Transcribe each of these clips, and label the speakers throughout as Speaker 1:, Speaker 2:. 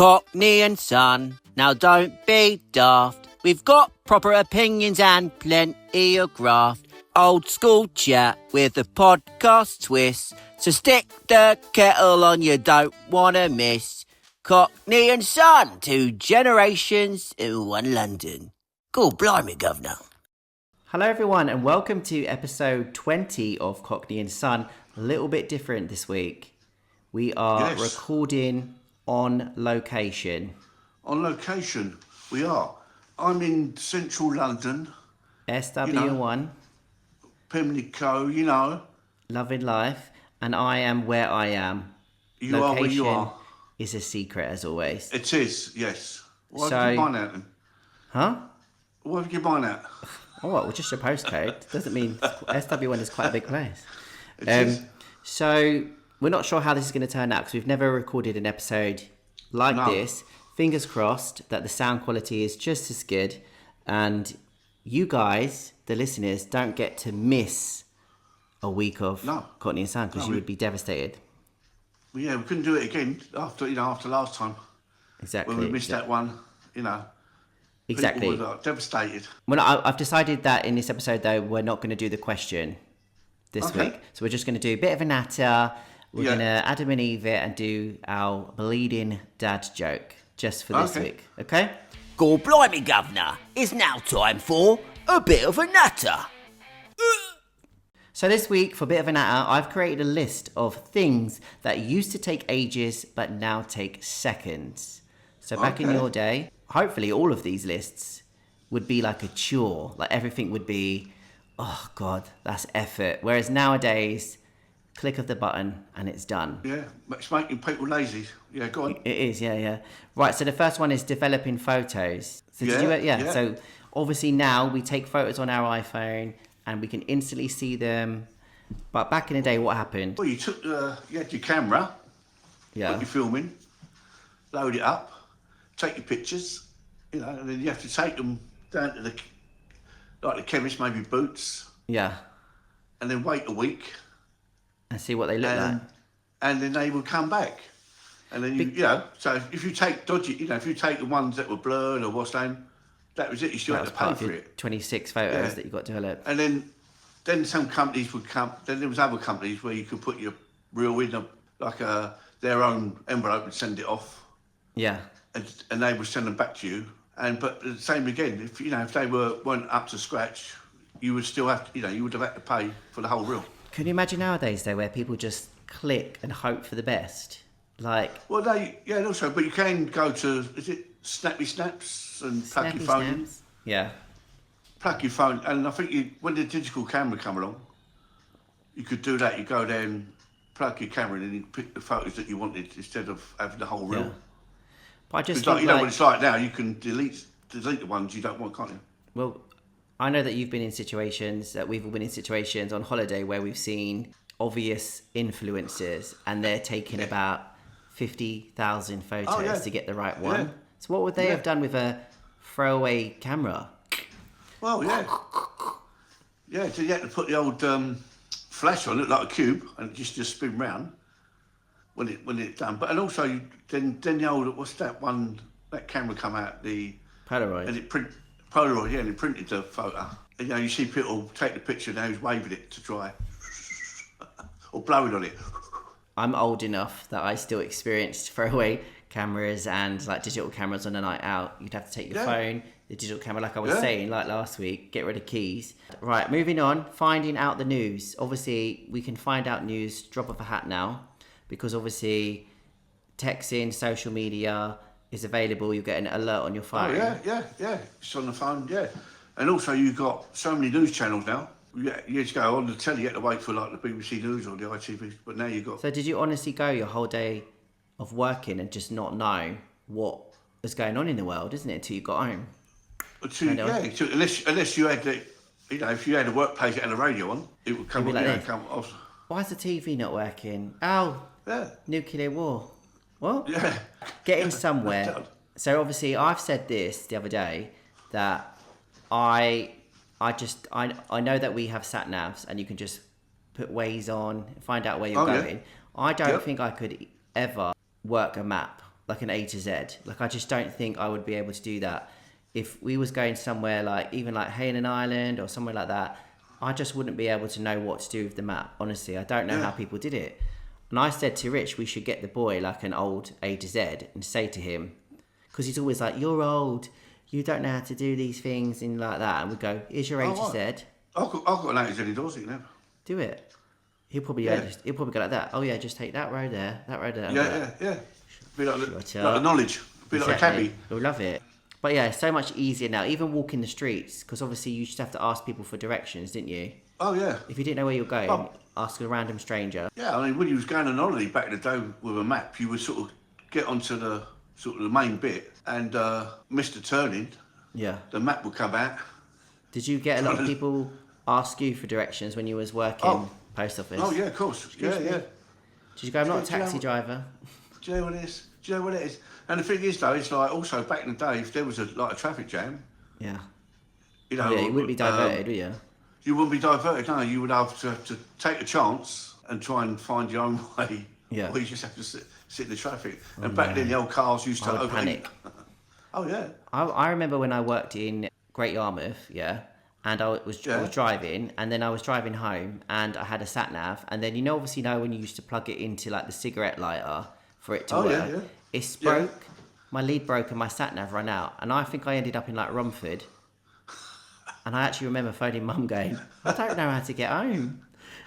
Speaker 1: Cockney and son, now don't be daft. We've got proper opinions and plenty of graft. Old school chat with a podcast twist. So stick the kettle on, you don't want to miss. Cockney and son, 2 generations in one London. Cool, blimey, governor.
Speaker 2: Hello everyone and welcome to episode 20 of Cockney and Son. A little bit different this week. We are recording on location.
Speaker 3: On location, we are. I'm in central London.
Speaker 2: SW1.
Speaker 3: Pimlico, you know.
Speaker 2: Loving life. And I am where I am.
Speaker 3: You location are where you are.
Speaker 2: Is a secret as always.
Speaker 3: It is, yes. Why did you find out then?
Speaker 2: Huh?
Speaker 3: Why did you find out?
Speaker 2: Oh, well, just your postcode. Doesn't mean SW1 is quite a big place.
Speaker 3: It is.
Speaker 2: So we're not sure how this is going to turn out because we've never recorded an episode like this. Fingers crossed that the sound quality is just as good and you guys, the listeners, don't get to miss a week of Cockney and Son because you would be devastated.
Speaker 3: Well, yeah, we couldn't do it again after last time.
Speaker 2: Exactly.
Speaker 3: When we missed that one,
Speaker 2: Exactly.
Speaker 3: People were devastated.
Speaker 2: Well, I've decided that in this episode, though, we're not going to do the question this week. So we're just going to do a bit of a natter. We're going to Adam and Eve it and do our Bleedin Dad Joke just for this week. Okay?
Speaker 1: Cool, blimey, governor. It's now time for a bit of a natter.
Speaker 2: So this week, for a bit of a natter, I've created a list of things that used to take ages but now take seconds. So back in your day, hopefully all of these lists would be like a chore. Like everything would be, oh God, that's effort. Whereas nowadays, click of the button and it's done.
Speaker 3: Yeah, it's making people lazy. Yeah, go on.
Speaker 2: It is, yeah. Right, so the first one is developing photos. So So obviously now we take photos on our iPhone and we can instantly see them. But back in the day, what happened?
Speaker 3: Well, you had your camera, what you're filming, load it up, take your pictures, and then you have to take them down to the chemist, maybe Boots. Yeah. And then wait a week.
Speaker 2: And see what they look like.
Speaker 3: And then they will come back. And then so if you take dodgy, if you take the ones that were blurred or what's name, that was it. You still had to pay for it.
Speaker 2: 26 photos that you got developed.
Speaker 3: And then some companies would come. Then there was other companies where you could put your reel in their own envelope and send it off.
Speaker 2: Yeah.
Speaker 3: And they would send them back to you. But the same again. If they weren't up to scratch, you would still have to. You would have had to pay for the whole reel.
Speaker 2: Can you imagine nowadays though, where people just click and hope for the best? But
Speaker 3: you can go to, is it Snappy Snaps and plug your phone in?
Speaker 2: Yeah.
Speaker 3: Plug your phone, and I think when the digital camera come along, you could do that. You go down, plug your camera in, and you pick the photos that you wanted instead of having the whole reel.
Speaker 2: Yeah. But I just
Speaker 3: think what it's like now. You can delete the ones you don't want, can't you?
Speaker 2: Well, I know that you've been in situations, that we've all been in situations on holiday where we've seen obvious influencers and they're taking about 50,000 photos to get the right one. Yeah. So what would they have done with a throwaway camera?
Speaker 3: Well, yeah. Yeah, so you had to put the old flash on, it like a cube, and just spin round when it's done. But and also then the old, what's that one, that camera come out, the
Speaker 2: Polaroid.
Speaker 3: And it Polaroid, and it printed the photo. And you see people take the picture and who's waving it to dry. Or blowing on it.
Speaker 2: I'm old enough that I still experienced throwaway cameras and like digital cameras on a night out. You'd have to take your phone, the digital camera, like I was saying, like last week, get rid of keys. Right, moving on, finding out the news. Obviously, we can find out news, drop of a hat now, because obviously texting, social media is available. You get an alert on your phone.
Speaker 3: Oh, yeah. It's on the phone, And also you've got so many news channels now. You just go on the telly, you had to wait for like the BBC News or the ITV, but now you've got...
Speaker 2: So did you honestly go your whole day of working and just not know what was going on in the world, isn't it, until you got home?
Speaker 3: Unless you had if you had a workplace that had a radio on, it would come on.
Speaker 2: Why is the TV not working? Oh, nuclear war. What?
Speaker 3: Yeah.
Speaker 2: Getting somewhere. So obviously I've said this the other day that I know that we have sat-navs and you can just put Waze on, find out where you're going. I don't think I could ever work a map like an A to Z. Like I just don't think I would be able to do that. If we was going somewhere like even like Hainan Island or somewhere like that, I just wouldn't be able to know what to do with the map. Honestly, I don't know how people did it. And I said to Rich, we should get the boy like an old A to Z and say to him, because he's always like, you're old, you don't know how to do these things and like that. And we go, here's your A to Z.
Speaker 3: I've got an A to Z in Dorset now.
Speaker 2: Do it. He'll probably go like that. Oh yeah, just take that road there, that road there.
Speaker 3: Yeah. Be like the knowledge. Be like a cabbie.
Speaker 2: You'll love it. But yeah, it's so much easier now. Even walking the streets, because obviously you used to have to ask people for directions, didn't you?
Speaker 3: Oh yeah.
Speaker 2: If you didn't know where you're going, ask a random stranger.
Speaker 3: Yeah, I mean, when you was going on holiday back in the day with a map, you would sort of get onto the main bit and miss the turning. Yeah. The map would come out.
Speaker 2: Did you get a lot of people ask you for directions when you was working post office?
Speaker 3: Oh yeah, of course. Yeah.
Speaker 2: Did you go, I'm not a taxi driver?
Speaker 3: Do you know what it is? Do you know what it is? And the thing is though, it's like also back in the day, if there was a traffic jam.
Speaker 2: Yeah.
Speaker 3: You know,
Speaker 2: you wouldn't be diverted, would you?
Speaker 3: You wouldn't be diverted, no. You would have to take a chance and try and find your own way. Yeah. Or you just have to sit in the traffic. And back then the old cars used to overheat.
Speaker 2: Panic.
Speaker 3: Oh yeah.
Speaker 2: I remember when I worked in Great Yarmouth, and I was driving, and then I was driving home, and I had a sat-nav, and then obviously when you used to plug it into like the cigarette lighter for it to work. Yeah. It broke, my lead broke and my sat-nav ran out, and I think I ended up in like Romford, and I actually remember phoning Mum going, I don't know how to get home,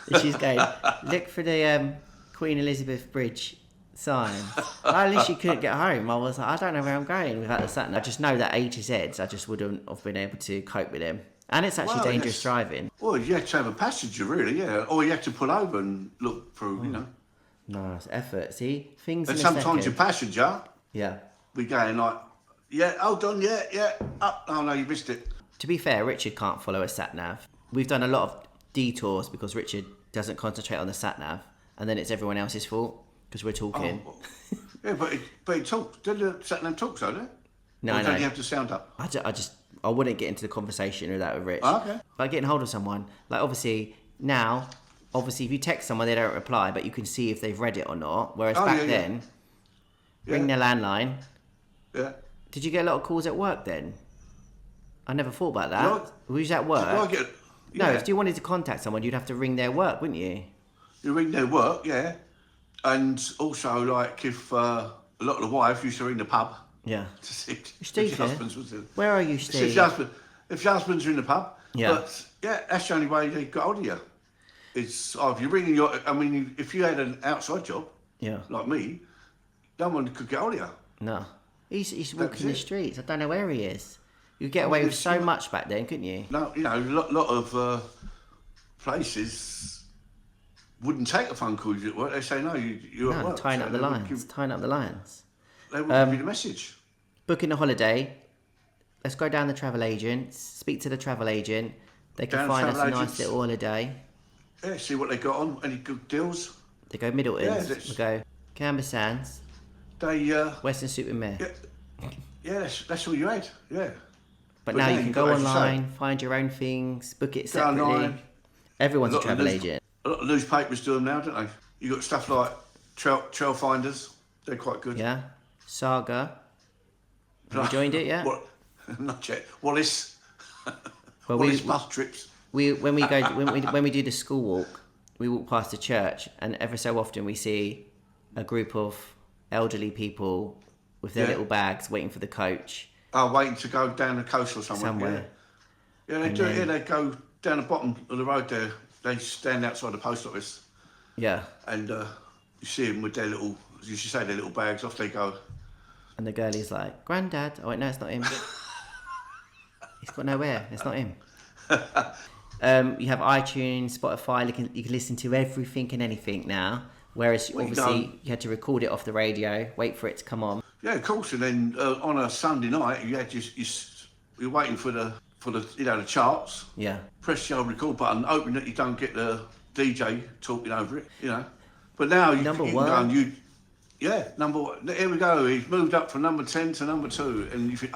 Speaker 2: and she's going, look for the Queen Elizabeth Bridge sign. I literally couldn't get home. I was like, I don't know where I'm going without the sat-nav. I just know that A to Zs, I just wouldn't have been able to cope with them. And it's actually dangerous driving.
Speaker 3: Well, you had to have a passenger, really, or you had to pull over and look through,
Speaker 2: No, it's effort. See, things.
Speaker 3: And sometimes your passenger, be going like, hold on, oh no, you missed it.
Speaker 2: To be fair, Richard can't follow a sat nav. We've done a lot of detours because Richard doesn't concentrate on the sat nav, and then it's everyone else's fault because we're talking.
Speaker 3: Oh, yeah, but it talks. Does the sat nav talk, don't it?
Speaker 2: No,
Speaker 3: don't you have to sound up?
Speaker 2: I wouldn't get into the conversation with that with Rich.
Speaker 3: Oh, okay.
Speaker 2: Like getting hold of someone, like obviously if you text someone, they don't reply, but you can see if they've read it or not. Whereas back then, ring their landline.
Speaker 3: Yeah.
Speaker 2: Did you get a lot of calls at work then? I never thought about that. Were you at work? No, if you wanted to contact someone, you'd have to ring their work, wouldn't you?
Speaker 3: You ring their work, yeah. And also, like, if a lot of the wives used to ring the pub.
Speaker 2: Yeah.
Speaker 3: To see
Speaker 2: Steve, where are you, Steve?
Speaker 3: If your husband's in the pub. Yeah. But, that's the only way they got hold of you. It's if you're ringing if you had an outside job, like me, no one could get hold of you.
Speaker 2: No. He's walking the streets. I don't know where he is. You get away with so much back then, couldn't you?
Speaker 3: No, a lot of places wouldn't take a phone call. They say, no, you're at work.
Speaker 2: Tying up the lines.
Speaker 3: They wouldn't give you the message.
Speaker 2: Booking a holiday. Let's go down the travel agents, speak to the travel agent. They can find us a nice little holiday.
Speaker 3: Yeah, see what they got on. Any good deals?
Speaker 2: They go Middleton's. We go Canberra Sands. Western Supermare.
Speaker 3: Yeah, that's all you had. Yeah.
Speaker 2: But now you can go online, find your own things, book it separately. Everyone's a travel agent.
Speaker 3: A lot of newspapers do them now, don't they? You got stuff like trail finders. They're quite good.
Speaker 2: Yeah. Saga. Have you joined it yet?
Speaker 3: Not yet. Wallace.
Speaker 2: Well,
Speaker 3: Wallace bus trips.
Speaker 2: When we do the school walk, we walk past the church, and every so often we see a group of elderly people with their little bags waiting for the coach.
Speaker 3: Oh, waiting to go down the coast or somewhere. Yeah, they do it here. They go down the bottom of the road there. They stand outside the post office.
Speaker 2: Yeah.
Speaker 3: And you see them with their little, as you should say, their little bags. Off they go.
Speaker 2: And the girlie's like, Grandad. Oh, wait, no, it's not him. He's got nowhere. It's not him. You have iTunes, Spotify. You can listen to everything and anything now. Whereas obviously you had to record it off the radio, wait for it to come on.
Speaker 3: Yeah, of course. And then on a Sunday night, you had you're waiting for the the charts.
Speaker 2: Yeah.
Speaker 3: Press the old record button, hoping that you don't get the DJ talking over it. But now you can go and number one. Here we go. He's moved up from number 10 to number 2, and you think,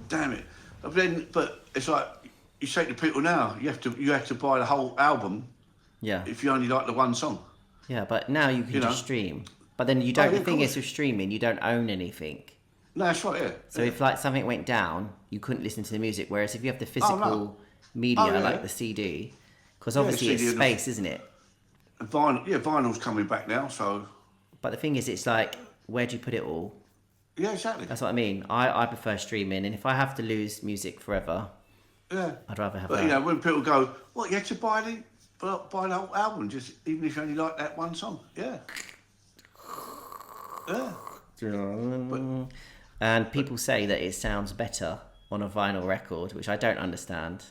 Speaker 3: damn it. But it's like you say to people now, you have to buy the whole album.
Speaker 2: Yeah.
Speaker 3: If you only like the one song.
Speaker 2: Yeah, but now you can just stream. But then you don't. The thing is with streaming, you don't own anything.
Speaker 3: No, that's right. Yeah.
Speaker 2: So if like something went down, you couldn't listen to the music. Whereas if you have the physical media, like the CD, because obviously it's space, isn't it?
Speaker 3: Vinyl's coming back now. So.
Speaker 2: But the thing is, it's like, where do you put it all?
Speaker 3: Yeah, exactly.
Speaker 2: That's what I mean. I prefer streaming, and if I have to lose music forever, I'd rather have that.
Speaker 3: But you know, when people go, "What, you had to buy the whole album, just even if you only like that one song?" Yeah.
Speaker 2: And people say that it sounds better on a vinyl record, which I don't understand.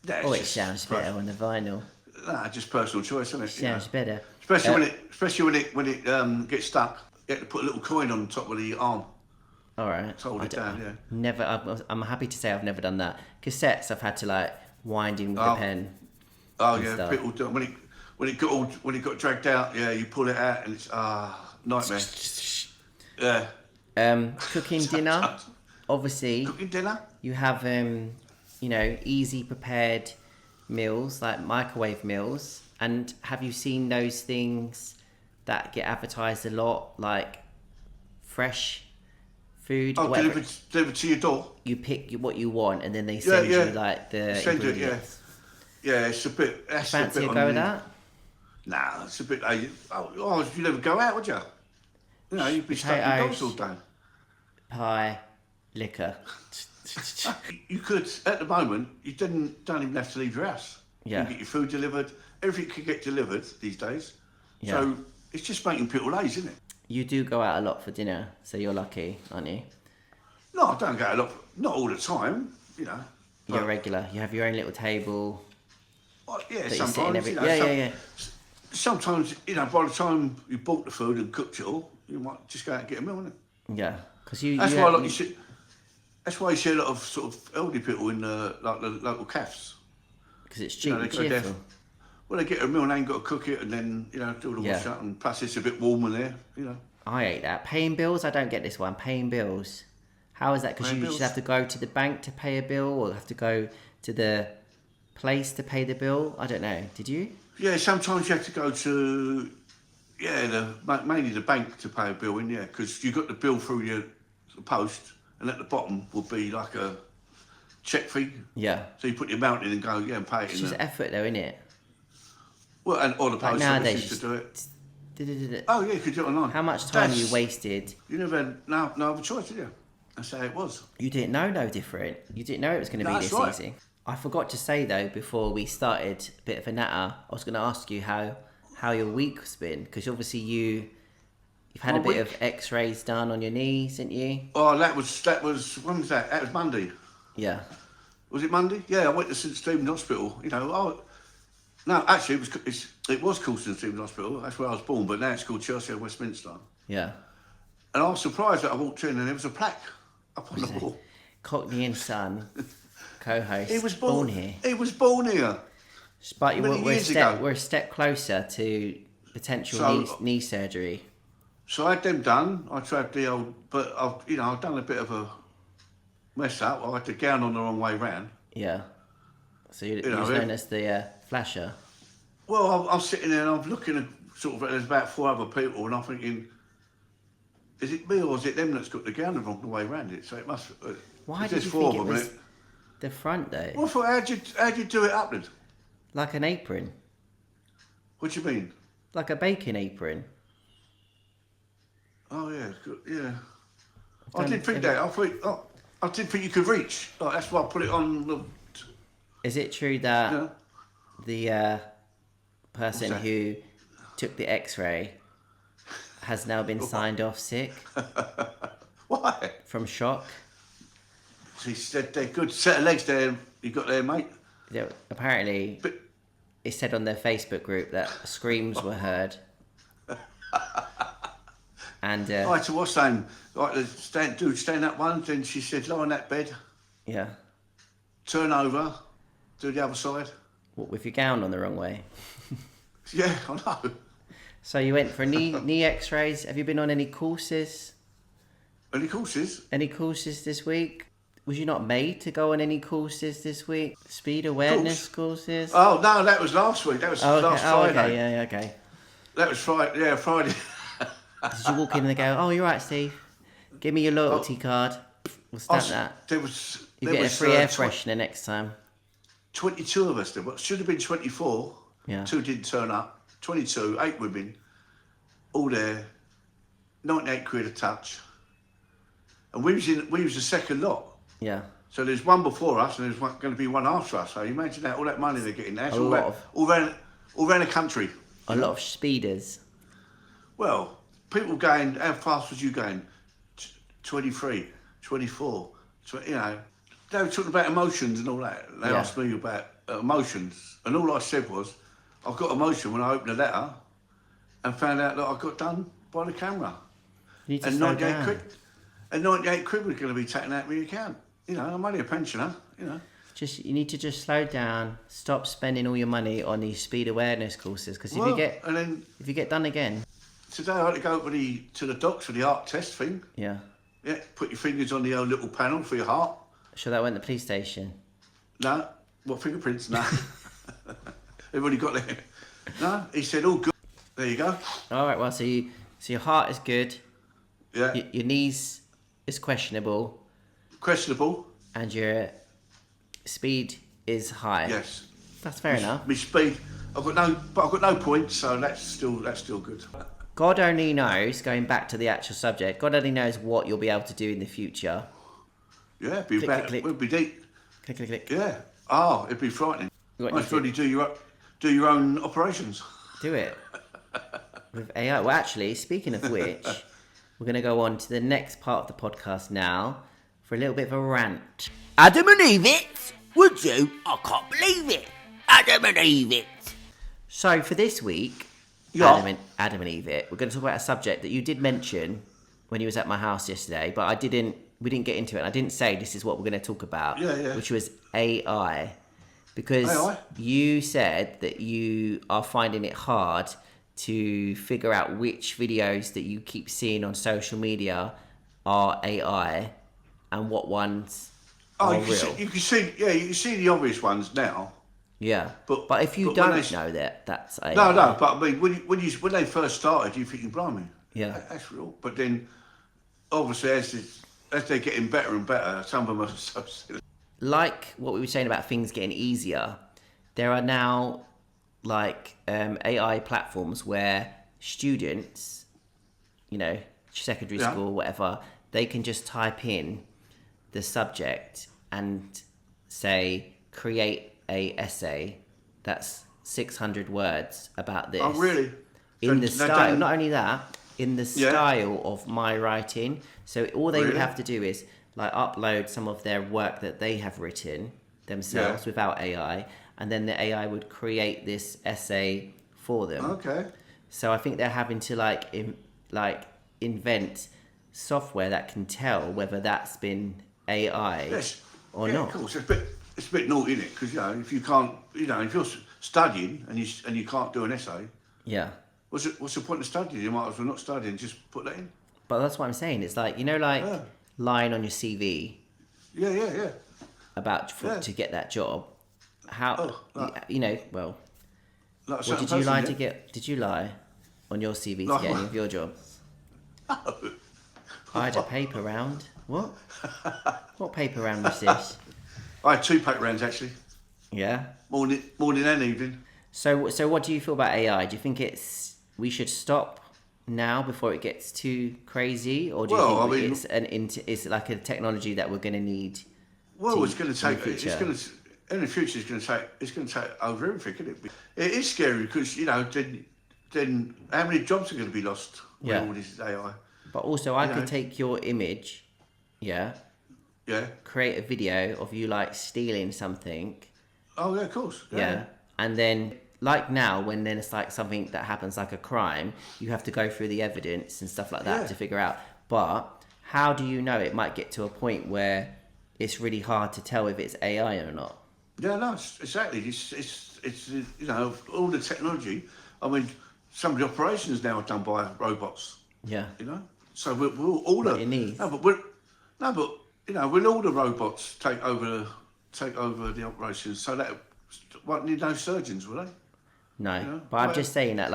Speaker 2: It sounds better on the vinyl.
Speaker 3: Nah, just personal choice, isn't it?
Speaker 2: Sounds better.
Speaker 3: Especially when it gets stuck. You have to put a little coin on top of the arm.
Speaker 2: All right.
Speaker 3: To hold it down, yeah.
Speaker 2: Never. I'm happy to say I've never done that. Cassettes, I've had to like wind in with the pen.
Speaker 3: Oh yeah, people do. When it got dragged out, yeah, you pull it out and it's nightmare. Yeah.
Speaker 2: Cooking dinner. Obviously.
Speaker 3: Cooking dinner.
Speaker 2: You have easy prepared meals like microwave meals. And have you seen those things that get advertised a lot, like fresh food?
Speaker 3: Oh, delivered to your door.
Speaker 2: You pick what you want, and then they send you like the ingredients.
Speaker 3: Yeah, it's a bit. That's
Speaker 2: Fancy
Speaker 3: a bit
Speaker 2: go with that?
Speaker 3: Nah, it's a bit. You never go out, would you? You know, you'd be stuck indoors all day.
Speaker 2: Pie, liquor.
Speaker 3: You could at the moment. You don't even have to leave your house.
Speaker 2: Yeah.
Speaker 3: You can get your food delivered. Everything can get delivered these days. Yeah. So it's just making people lazy, isn't it?
Speaker 2: You do go out a lot for dinner, so you're lucky, aren't you?
Speaker 3: No, I don't go out a lot. Not all the time, you know.
Speaker 2: You're regular. You have your own little table.
Speaker 3: Well, yeah, sometimes. Sometimes, you know, by the time you bought the food and cooked it all, you might just go out and get a meal, innit?
Speaker 2: Yeah, because
Speaker 3: That's why you see a lot of sort of elderly people in the local cafes.
Speaker 2: Because it's cheap and cheerful.
Speaker 3: Well, they get a meal and they ain't got to cook it, and then do the wash up, and plus it's a bit warmer there, you know.
Speaker 2: I hate that. Paying bills, I don't get this one. Paying bills. How is that? Because you just have to go to the bank to pay a bill, or have to go to the place to pay the bill? I don't know. Did you?
Speaker 3: Yeah, sometimes you have to go to, mainly the bank to pay a bill in, because you got the bill through the post, and at the bottom will be like a check fee. Yeah. So you put your amount in and go, and pay it.
Speaker 2: It's just effort though, isn't it?
Speaker 3: Well, or the post office used to do it. Oh yeah, you could do it online.
Speaker 2: How much time you wasted?
Speaker 3: You never had no other choice, did you? That's how it was.
Speaker 2: You didn't know no different. You didn't know it was going to be this easy. I forgot to say though, before we started a bit of a natter, I was going to ask you how your week's been, because obviously you've had a bit of X-rays done on your knees, didn't you? Oh,
Speaker 3: that was when was that? That was Monday.
Speaker 2: Yeah.
Speaker 3: Was it Monday? Yeah, I went to St Stephen's Hospital. You know, no, actually, it was called St Stephen's Hospital. That's where I was born, but now it's called Chelsea and Westminster.
Speaker 2: Yeah.
Speaker 3: And I was surprised that I walked in and there was a plaque up on the wall.
Speaker 2: Cockney and Son, co-host. He was born here.
Speaker 3: He was born here.
Speaker 2: But we're a step closer to potential knee surgery.
Speaker 3: So I had them done. I tried the old, but I've done a bit of a mess up. I had the gown on the wrong way round.
Speaker 2: Yeah. So you was known as the flasher.
Speaker 3: Well, I'm sitting there and I'm looking at there's about 4 other people, and I'm thinking, is it me or is it them that's got the gown the wrong way around it? So it must.
Speaker 2: Why did you think it was the front though?
Speaker 3: Well, how'd you do it up then?
Speaker 2: Like an apron.
Speaker 3: What do you mean?
Speaker 2: Like a baking apron.
Speaker 3: Oh yeah, yeah. I didn't think that. I didn't think you could reach. Like, that's why I put it on the.
Speaker 2: Is it true that the person who took the X-ray has now been signed off sick?
Speaker 3: Why?
Speaker 2: From shock.
Speaker 3: He said they're good set of legs there you got there, mate.
Speaker 2: Apparently, it said on their Facebook group that screams were heard. And
Speaker 3: I had to watch them. Like the stand up one, then she said, lie on that bed.
Speaker 2: Yeah.
Speaker 3: Turn over, do the other side.
Speaker 2: What, with your gown on the wrong way?
Speaker 3: Yeah, I know.
Speaker 2: So you went for knee X-rays. Have you been on any courses?
Speaker 3: Any courses?
Speaker 2: Any courses this week? Was you not made to go on any courses this week? Speed awareness courses?
Speaker 3: Oh no, that was last week. That was last Friday.
Speaker 2: Okay, yeah, okay.
Speaker 3: That was Friday. Yeah, Friday.
Speaker 2: Did you walk in and they go, "Oh, you're right, Steve. Give me your loyalty card. We'll stamp that." You get a free air freshener next time.
Speaker 3: 22 of us there. But should have been 24.
Speaker 2: Yeah.
Speaker 3: 2 didn't turn up. 22, 8 women, all there. 98 quid a touch. And we was the second lot.
Speaker 2: Yeah.
Speaker 3: So there's one before us and there's going to be one after us. So you imagine that, all that money they're getting. That's all around the country.
Speaker 2: A lot of speeders.
Speaker 3: Well, people going, how fast was you going? 23, 24, you know. They were talking about emotions and all that. They asked me about emotions. And all I said was, I got emotion when I opened the letter and found out that I got done by the camera.
Speaker 2: You need to slow down.
Speaker 3: And 98 quid was going to be taken out of my account. You know, I'm only a pensioner, you know.
Speaker 2: You need to just slow down, stop spending all your money on these speed awareness courses, because if you get done again.
Speaker 3: Today I had to go to the docks for the heart test thing.
Speaker 2: Yeah.
Speaker 3: Yeah, put your fingers on the little panel for your heart.
Speaker 2: Sure that went to the police station?
Speaker 3: No. What, fingerprints? No. Everybody got there. No, he said, all good. There you go.
Speaker 2: All right, well, so your heart is good.
Speaker 3: Yeah.
Speaker 2: Your knees is questionable.
Speaker 3: Questionable.
Speaker 2: And your speed is high.
Speaker 3: Yes.
Speaker 2: That's fair enough.
Speaker 3: My speed, I've got no points, so that's still good.
Speaker 2: God only knows, going back to the actual subject, God only knows what you'll be able to do in the future.
Speaker 3: Yeah, we'll be deep.
Speaker 2: Click, click, click.
Speaker 3: Yeah. Oh, it'd be frightening. Most probably do your own operations.
Speaker 2: Do it. With AI. Well, actually, speaking of which, we're going to go on to the next part of the podcast now for a little bit of a rant.
Speaker 1: Adam and Eve it? Would you? I can't believe it. Adam and Eve it.
Speaker 2: So for this week,
Speaker 3: yeah.
Speaker 2: Adam and Eve it, we're going to talk about a subject that you did mention when you was at my house yesterday, but we didn't get into it. And I didn't say this is what we're going to talk about, which was AI. Because you said that you are finding it hard to figure out which videos that you keep seeing on social media are AI and what ones are real.
Speaker 3: You can see the obvious ones now.
Speaker 2: Yeah, but if you don't know that's AI.
Speaker 3: No, but I mean, when they first started, you think, blimey, that's real. But then, obviously, as they're getting better and better, some of them are so silly.
Speaker 2: Like what we were saying about things getting easier, there are now AI platforms where students, secondary school, whatever, they can just type in the subject and say, create a essay that's 600 words about this.
Speaker 3: Oh, really?
Speaker 2: In the style, not only that, in the style of my writing. So all they would have to do is upload some of their work that they have written themselves without AI, and then the AI would create this essay for them.
Speaker 3: Okay.
Speaker 2: So I think they're having to invent software that can tell whether that's been AI or not.
Speaker 3: Of course, it's a bit naughty, isn't it? Because if you can't, if you're studying and you can't do an essay, what's the point of studying? You might as well not study and just put that in.
Speaker 2: But that's what I'm saying. It's lying on your CV.
Speaker 3: Yeah.
Speaker 2: To get that job. How what did you lie on your CV to get any of your jobs?
Speaker 3: No.
Speaker 2: I had a paper round. What? What paper round was this?
Speaker 3: I had 2 paper rounds actually.
Speaker 2: Yeah.
Speaker 3: Morning and evening.
Speaker 2: So what do you feel about AI? Do you think we should stop now before it gets too crazy, or do you think it's like a technology that we're going to need?
Speaker 3: Well, it's going to take. In the future, it's going to take over everything, isn't it? It is scary because then how many jobs are going to be lost with all this AI?
Speaker 2: But also, I could take your image, create a video of you stealing something.
Speaker 3: Oh yeah, of course.
Speaker 2: Yeah, and then now when then it's something that happens like a crime, you have to go through the evidence and stuff like that to figure out. But how do you know? It might get to a point where it's really hard to tell if it's AI or not.
Speaker 3: Yeah, no, exactly. It's all the technology. I mean, some of the operations now are done by robots.
Speaker 2: Yeah.
Speaker 3: So we'll all
Speaker 2: what you need.
Speaker 3: Will all the robots take over the operations? So that won't need no surgeons, will they?
Speaker 2: No, but I'm just saying that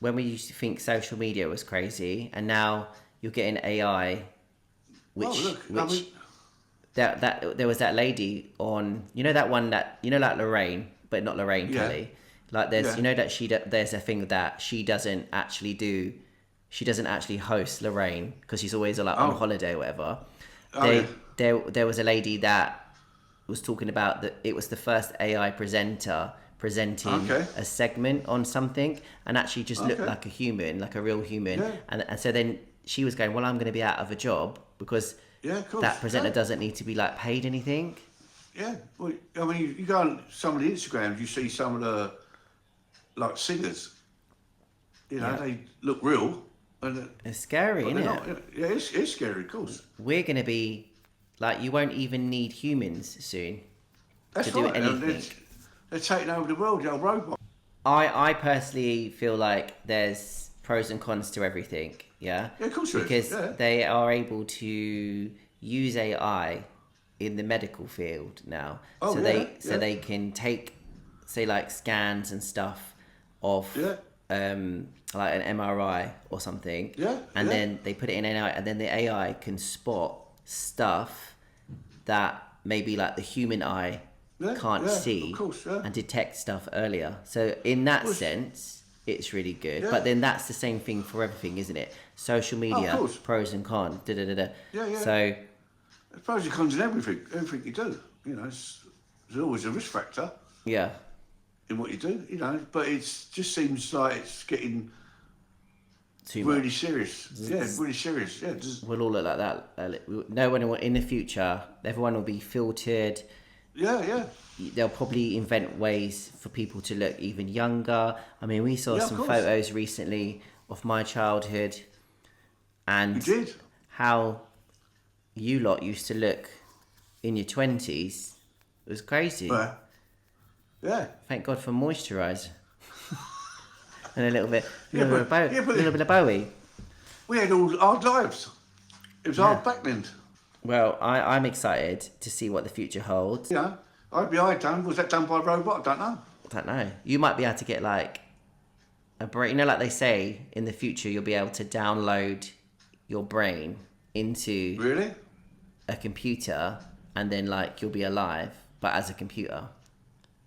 Speaker 2: when we used to think social media was crazy, and now you're getting AI, that there was that lady on, that one that like Lorraine, but not Lorraine Kelly. Like there's that there's a thing that she doesn't actually host Lorraine because she's always like on holiday or whatever. There was a lady that was talking about that it was the first AI presenter presenting a segment on something and actually just looked like a human, like a real human. And so then she was going, well, I'm going to be out of a job because that presenter doesn't need to be like paid anything.
Speaker 3: Yeah, well, I mean, you go on some of the Instagrams, you see some of the like singers. They look real. And
Speaker 2: it's scary, isn't it?
Speaker 3: Yeah, it's scary, of course.
Speaker 2: We're going to be like, you won't even need humans soon to do anything.
Speaker 3: They're taking over the world, the old robot.
Speaker 2: I personally feel like there's pros and cons to everything, yeah?
Speaker 3: Yeah, of course there is.
Speaker 2: Because they are able to use AI in the medical field now. So they can take, say, like scans and stuff of like an MRI or something. And then they put it in AI, and then the AI can spot stuff that maybe like the human eye can't see, and detect stuff earlier. So in that sense, it's really good. But then that's the same thing for everything, isn't it? Social media, pros and cons. So
Speaker 3: there's pros and cons in everything you do. There's always a risk factor.
Speaker 2: Yeah.
Speaker 3: In what you do, but it just seems like it's getting really serious. Yeah, really serious. Yeah,
Speaker 2: we'll all look like that. No one in the future. Everyone will be filtered.
Speaker 3: Yeah.
Speaker 2: They'll probably invent ways for people to look even younger. I mean, we saw some photos recently of my childhood, and how you lot used to look in your 20s. It was crazy.
Speaker 3: Yeah.
Speaker 2: Thank God for moisturiser. And a little bit of Bowie.
Speaker 3: We had all hard lives. It was hard back then.
Speaker 2: Well, I'm excited to see what the future holds.
Speaker 3: IBI done. Was that done by a robot? I
Speaker 2: don't know. You might be able to get like a brain. Like they say, in the future you'll be able to download your brain into a computer, and then like you'll be alive, but as a computer.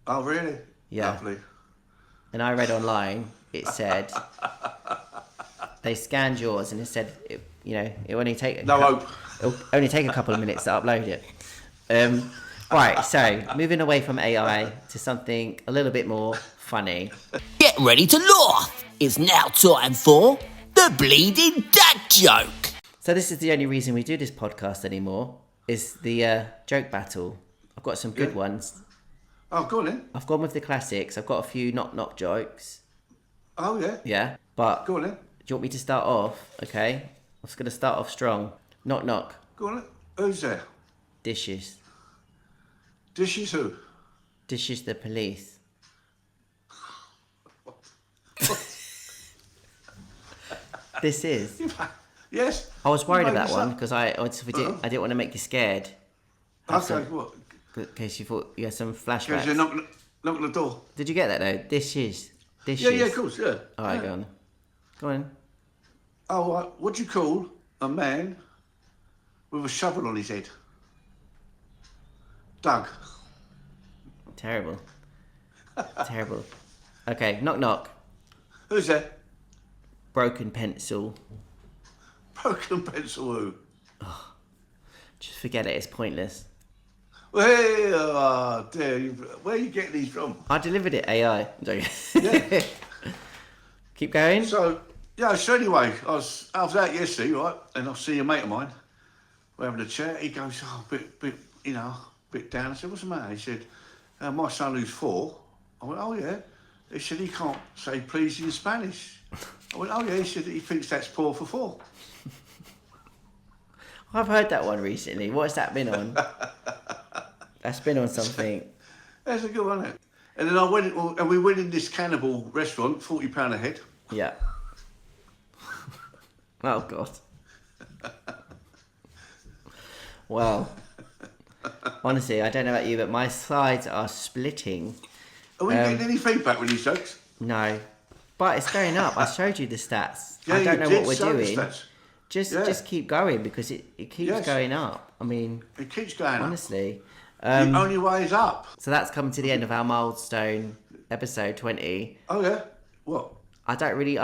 Speaker 3: Oh, really?
Speaker 2: Yeah.
Speaker 3: Lovely.
Speaker 2: And I read online, it said they scanned yours, and it said it only take it'll only take a couple of minutes to upload it. Right, so moving away from AI to something a little bit more funny.
Speaker 1: Get ready to laugh! It's now time for the Bleedin Dad Joke.
Speaker 2: So this is the only reason we do this podcast anymore, is the joke battle. I've got some good ones.
Speaker 3: Oh, go on then.
Speaker 2: I've gone with the classics. I've got a few knock jokes.
Speaker 3: Oh, yeah.
Speaker 2: Yeah, but
Speaker 3: go on then.
Speaker 2: Do you want me to start off? Okay. I was going to start off strong. Knock.
Speaker 3: Go on then. Who's there?
Speaker 2: Dishes.
Speaker 3: Dishes who?
Speaker 2: Dishes the police. This is.
Speaker 3: Yes.
Speaker 2: I was worried about that one because I didn't want to make you scared.
Speaker 3: Okay, what?
Speaker 2: In case you thought you had some flashbacks.
Speaker 3: Because you knock on the door.
Speaker 2: Did you get that though? Dishes.
Speaker 3: Yeah, of course, yeah.
Speaker 2: Alright, go on.
Speaker 3: Oh, what do you call a man with a shovel on his head? Doug.
Speaker 2: Terrible. Terrible. Okay, knock.
Speaker 3: Who's there?
Speaker 2: Broken pencil.
Speaker 3: Broken pencil who?
Speaker 2: Oh, just forget it, it's pointless.
Speaker 3: Hey, oh dear, where are you getting these from?
Speaker 2: I delivered it, AI.
Speaker 3: Yeah.
Speaker 2: Keep going.
Speaker 3: So anyway, I was out yesterday, right, and I see a mate of mine. We're having a chat. He goes, bit down. I said, what's the matter? He said, my son who's 4. I went, oh yeah. He said he can't say please in Spanish. I went, oh yeah. He said he thinks that's poor for 4.
Speaker 2: I've heard that one recently. What's that been on? That's been on something.
Speaker 3: That's a good one, isn't it? And then we went in this cannibal restaurant, £40 a head.
Speaker 2: Yeah. Oh God. Well, honestly, I don't know about you, but my sides are splitting.
Speaker 3: Are we getting any feedback with these jokes?
Speaker 2: No. But it's going up. I showed you the stats.
Speaker 3: Yeah,
Speaker 2: I don't know what we're doing. Just keep going because it keeps going up. I mean,
Speaker 3: it keeps going
Speaker 2: honestly.
Speaker 3: The only way is up.
Speaker 2: So that's coming to the end of our milestone episode 20.
Speaker 3: Oh yeah. What?
Speaker 2: I'm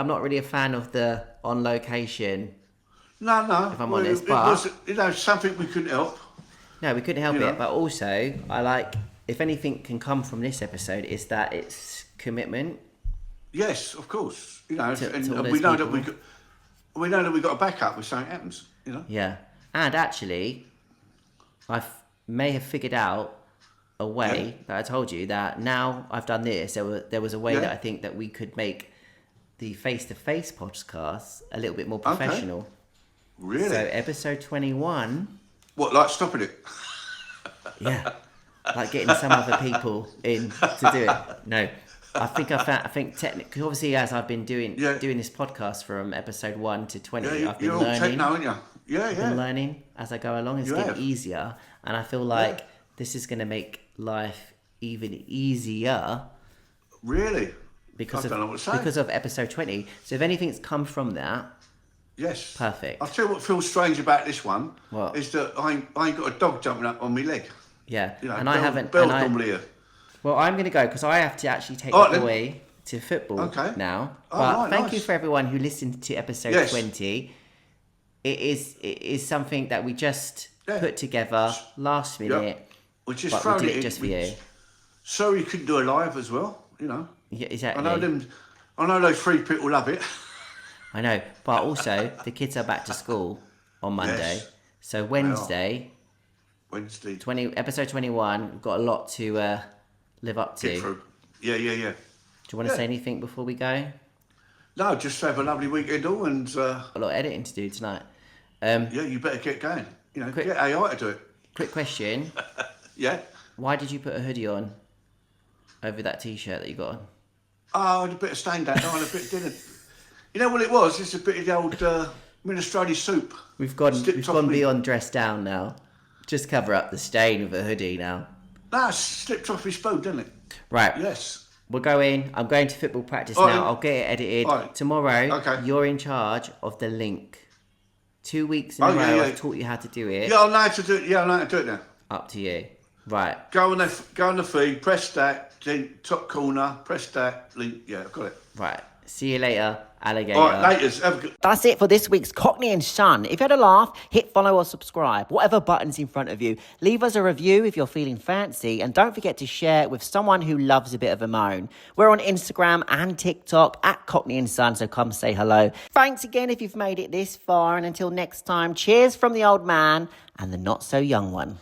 Speaker 2: not really a fan of the on location.
Speaker 3: No.
Speaker 2: If I'm honest, but
Speaker 3: it was, something we couldn't help.
Speaker 2: No, we couldn't help it. But also, I like if anything can come from this episode is that it's commitment.
Speaker 3: Yes, of course. To
Speaker 2: we know that
Speaker 3: we know that we got a backup if something happens.
Speaker 2: Yeah, and actually, may have figured out a way that I told you that now I've done this. There was a way that I think that we could make the face-to-face podcast a little bit more professional.
Speaker 3: Okay. Really?
Speaker 2: So episode 21.
Speaker 3: What, like stopping it?
Speaker 2: Yeah, like getting some other people in to do it. No, I think technically, obviously, as I've been doing this podcast from episode 1 to 20, I've been
Speaker 3: you're
Speaker 2: learning.
Speaker 3: All techno, aren't you? Yeah.
Speaker 2: I've been learning as I go along. It's getting easier, and I feel like this is going to make life even easier.
Speaker 3: Really?
Speaker 2: Because of episode 20. So if anything's come from that.
Speaker 3: Yes.
Speaker 2: Perfect.
Speaker 3: I'll tell you what feels strange about this one.
Speaker 2: What?
Speaker 3: Is that I ain't got a dog jumping up on my leg.
Speaker 2: Yeah.
Speaker 3: And I haven't. Bell's normally here.
Speaker 2: Well, I'm going to go because I have to actually take the boy to football now. But thank you for everyone who listened to episode 20. It is something that we just put together last minute.
Speaker 3: Yep. Which is
Speaker 2: but we did it just for you.
Speaker 3: Sorry you couldn't do a live as well.
Speaker 2: Yeah, exactly.
Speaker 3: I know those 3 people love it.
Speaker 2: I know, but also the kids are back to school on Monday. Yes, so Wednesday, episode 21, we've got a lot to live up to.
Speaker 3: Get through. Yeah.
Speaker 2: Do you want to say anything before we go?
Speaker 3: No, just have a lovely weekend all and...
Speaker 2: a lot of editing to do tonight.
Speaker 3: You better get going. Get AI to do it.
Speaker 2: Quick question.
Speaker 3: Yeah?
Speaker 2: Why did you put a hoodie on over that T-shirt that you got on?
Speaker 3: Oh, I had a bit of stain that night, a bit didn't. You know what it was? It's a bit of the old minestrone soup.
Speaker 2: We've gone beyond dress down now. Just cover up the stain with a hoodie now.
Speaker 3: No, it slipped off his spoon, didn't it?
Speaker 2: Right.
Speaker 3: Yes.
Speaker 2: I'm going to football practice now. I'll get it edited. Tomorrow, you're in charge of the link. 2 weeks in a row, I've taught you how to do it.
Speaker 3: Yeah, I know how to do it. Yeah, I know how to do it now.
Speaker 2: Up to you. Right.
Speaker 3: Go on the feed, press that, then top corner, press that, link. Yeah, I've got it.
Speaker 2: Right. See you later, alligator.
Speaker 3: All right, laters. Have a good...
Speaker 1: That's it for this week's Cockney and Son. If you had a laugh, hit follow or subscribe. Whatever button's in front of you. Leave us a review if you're feeling fancy. And don't forget to share it with someone who loves a bit of a moan. We're on Instagram and TikTok at Cockney and Son, so come say hello. Thanks again if you've made it this far. And until next time, cheers from the old man and the not so young one.